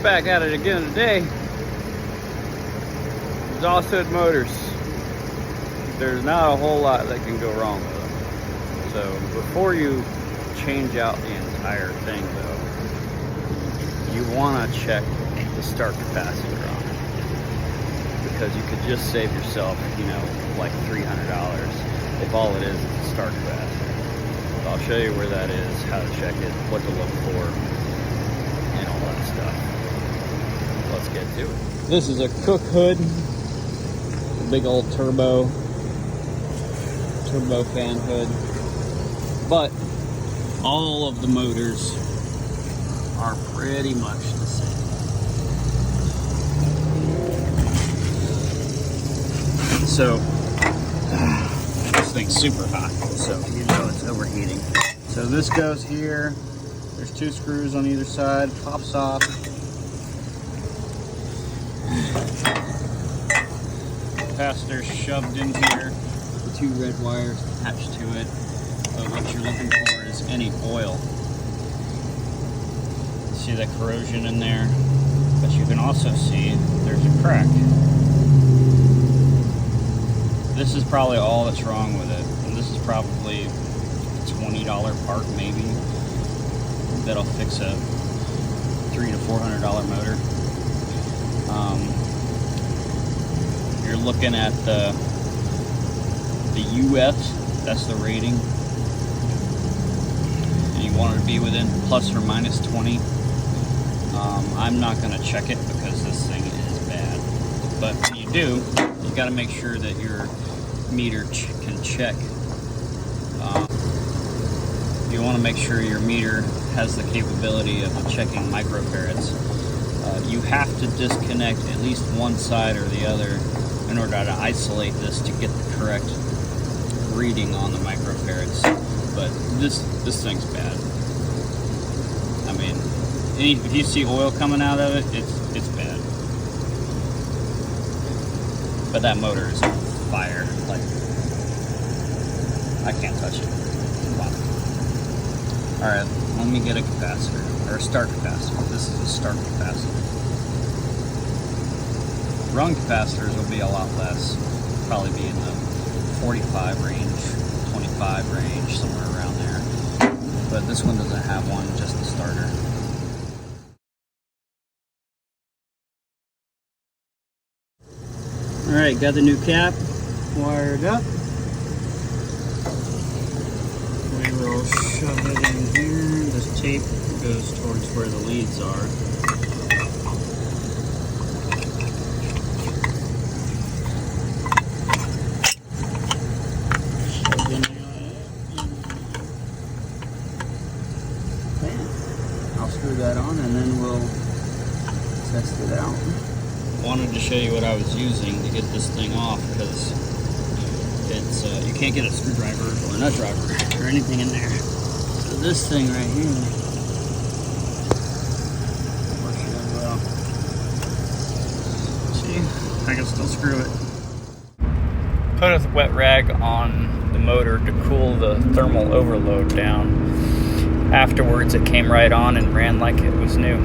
Back at it again today. Exhaust hood motors. There's not a whole lot that can go wrong with them. So before you change out the entire thing though, you want to check the start capacitor on it. Because you could just save yourself, you know, like $300 if all it is a start capacitor. So I'll show you where that is, how to check it, what to look for, and all that stuff. Let's get to it. This is a Cook hood, a big old turbo fan hood, but all of the motors are pretty much the same. So this thing's super hot, so you know it's overheating. So this goes here. There's 2 screws on either side. Pops off. Capacitor shoved in here. The 2 red wires attached to it. But what you're looking for is any oil. See that corrosion in there? But you can also see there's a crack. This is probably all that's wrong with it. And this is probably a $20 part maybe. That'll fix a $300 to $400 motor. You're looking at the UF, that's the rating. And you want it to be within plus or minus 20. I'm not going to check it because this thing is bad. But when you do, you got to make sure that your meter can check. You want to make sure your meter has the capability of checking microfarads. You have to disconnect at least one side or the other in order to isolate this to get the correct reading on the microfarads. But this thing's bad. I mean, if you see oil coming out of it, it's bad. But that motor is on fire. Like, I can't touch it. Wow. Alright, let me get a capacitor, or a start capacitor. This is a start capacitor. Run capacitors will be a lot less. Probably be in the 45 range, 25 range, somewhere around there. But this one doesn't have one, just the starter. Alright, got the new cap wired up. We will shove it in here. This tape goes towards where the leads are. Shove in there. I'll screw that on and then we'll test it out. Wanted to show you what I was using to get this thing off because it's you can't get a screwdriver or a nut driver or anything in there. So this thing right here works really well. See, I can still screw it. Put a wet rag on the motor to cool the thermal overload down. Afterwards, it came right on and ran like it was new.